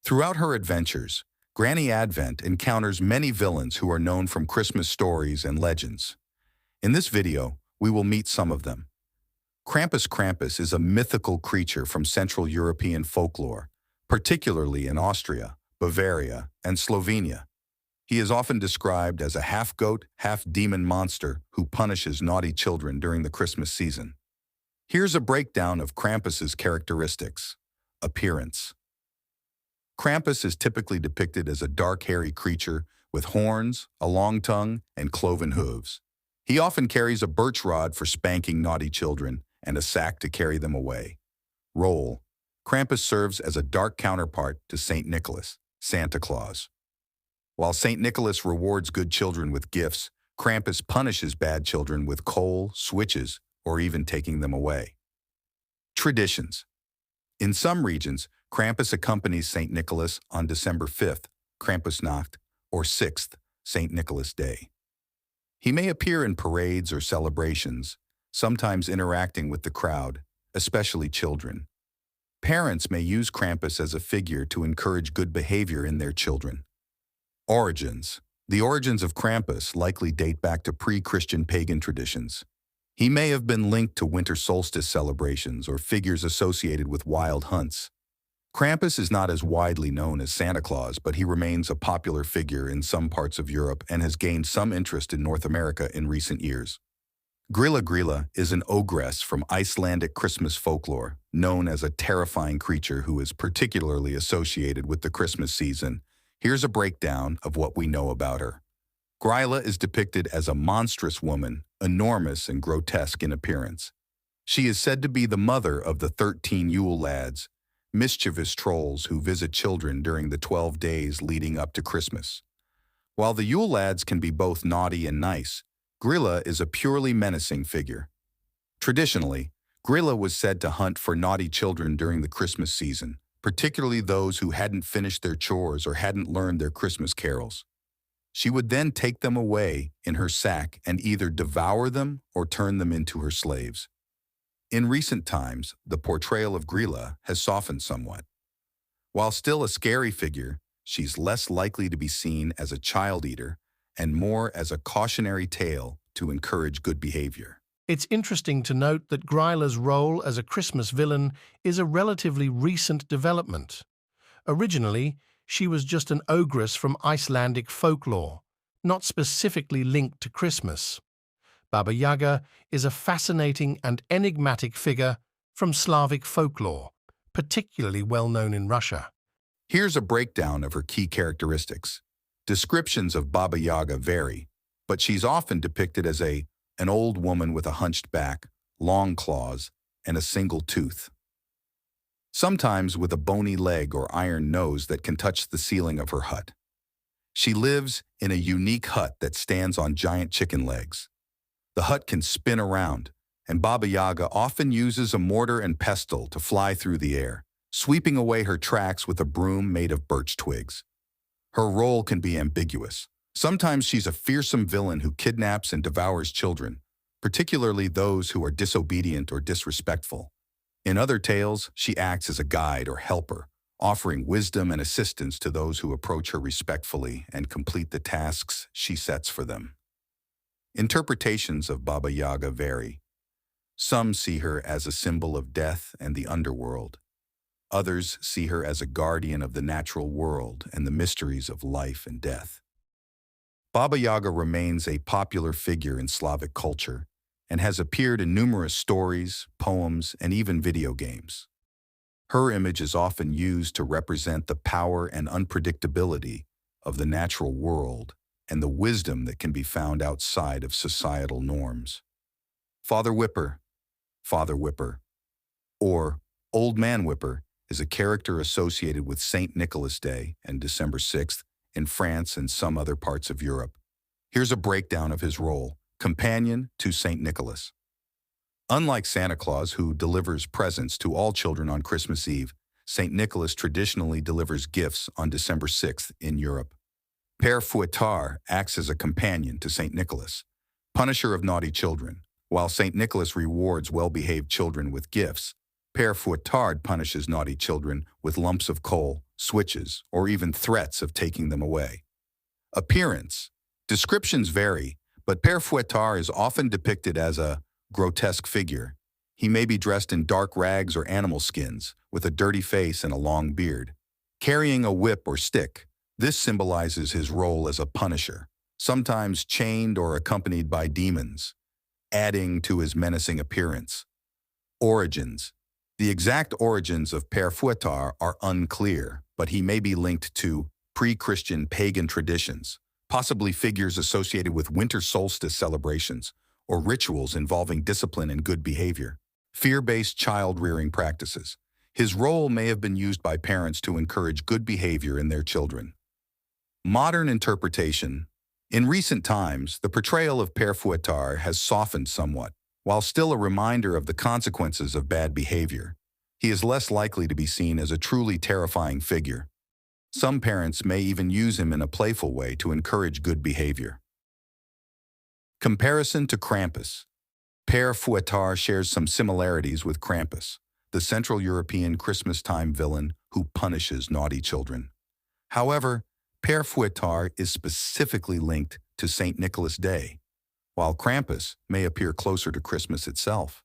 Throughout her adventures, Granny Advent encounters many villains who are known from Christmas stories and legends. In this video, we will meet some of them. Krampus is a mythical creature from Central European folklore, particularly in Austria, Bavaria, and Slovenia. He is often described as a half-goat, half-demon monster who punishes naughty children during the Christmas season. Here's a breakdown of Krampus's characteristics. Appearance. Krampus is typically depicted as a dark, hairy creature with horns, a long tongue, and cloven hooves. He often carries a birch rod for spanking naughty children and a sack to carry them away. Role. Krampus serves as a dark counterpart to Saint Nicholas, Santa Claus. While Saint Nicholas rewards good children with gifts, Krampus punishes bad children with coal, switches, or even taking them away. Traditions. In some regions, Krampus accompanies Saint Nicholas on December 5th, Krampusnacht, or 6th, Saint Nicholas Day. He may appear in parades or celebrations, sometimes interacting with the crowd, especially children. Parents may use Krampus as a figure to encourage good behavior in their children. Origins. The origins of Krampus likely date back to pre-Christian pagan traditions. He may have been linked to winter solstice celebrations or figures associated with wild hunts. Krampus is not as widely known as Santa Claus, but he remains a popular figure in some parts of Europe and has gained some interest in North America in recent years. Gryla is an ogress from Icelandic Christmas folklore, known as a terrifying creature who is particularly associated with the Christmas season. Here's a breakdown of what we know about her. Gryla is depicted as a monstrous woman, enormous and grotesque in appearance. She is said to be the mother of the 13 Yule lads, mischievous trolls who visit children during the 12 days leading up to Christmas. While the Yule lads can be both naughty and nice, Gryla is a purely menacing figure. Traditionally, Gryla was said to hunt for naughty children during the Christmas season, particularly those who hadn't finished their chores or hadn't learned their Christmas carols. She would then take them away in her sack and either devour them or turn them into her slaves. In recent times, the portrayal of Gryla has softened somewhat. While still a scary figure, she's less likely to be seen as a child eater and more as a cautionary tale to encourage good behavior. It's interesting to note that Gryla's role as a Christmas villain is a relatively recent development. Originally, she was just an ogress from Icelandic folklore, not specifically linked to Christmas. Baba Yaga is a fascinating and enigmatic figure from Slavic folklore, particularly well known in Russia. Here's a breakdown of her key characteristics. Descriptions of Baba Yaga vary, but she's often depicted as an old woman with a hunched back, long claws, and a single tooth. Sometimes with a bony leg or iron nose that can touch the ceiling of her hut. She lives in a unique hut that stands on giant chicken legs. The hut can spin around, and Baba Yaga often uses a mortar and pestle to fly through the air, sweeping away her tracks with a broom made of birch twigs. Her role can be ambiguous. Sometimes she's a fearsome villain who kidnaps and devours children, particularly those who are disobedient or disrespectful. In other tales, she acts as a guide or helper, offering wisdom and assistance to those who approach her respectfully and complete the tasks she sets for them. Interpretations of Baba Yaga vary. Some see her as a symbol of death and the underworld. Others see her as a guardian of the natural world and the mysteries of life and death. Baba Yaga remains a popular figure in Slavic culture and has appeared in numerous stories, poems, and even video games. Her image is often used to represent the power and unpredictability of the natural world and the wisdom that can be found outside of societal norms. Father Whipper, or Old Man Whipper is a character associated with St. Nicholas Day and December 6th in France and some other parts of Europe. Here's a breakdown of his role: companion to St. Nicholas. Unlike Santa Claus, who delivers presents to all children on Christmas Eve, St. Nicholas traditionally delivers gifts on December 6th in Europe. Pere Fouettard acts as a companion to St. Nicholas, punisher of naughty children. While St. Nicholas rewards well-behaved children with gifts, Pere Fouettard punishes naughty children with lumps of coal, switches, or even threats of taking them away. Appearance. Descriptions vary, but Pere Fouettard is often depicted as a grotesque figure. He may be dressed in dark rags or animal skins, with a dirty face and a long beard. Carrying a whip or stick, this symbolizes his role as a punisher, sometimes chained or accompanied by demons, adding to his menacing appearance. Origins. The exact origins of Pere Fouettard are unclear, but he may be linked to pre-Christian pagan traditions, possibly figures associated with winter solstice celebrations or rituals involving discipline and good behavior. Fear-based child-rearing practices. His role may have been used by parents to encourage good behavior in their children. Modern interpretation. In recent times, the portrayal of Pere Fouettard has softened somewhat. While still a reminder of the consequences of bad behavior, he is less likely to be seen as a truly terrifying figure. Some parents may even use him in a playful way to encourage good behavior. Comparison to Krampus. Pere Fouettard shares some similarities with Krampus, the Central European Christmas-time villain who punishes naughty children. However, Pere Fouettard is specifically linked to St. Nicholas Day, while Krampus may appear closer to Christmas itself.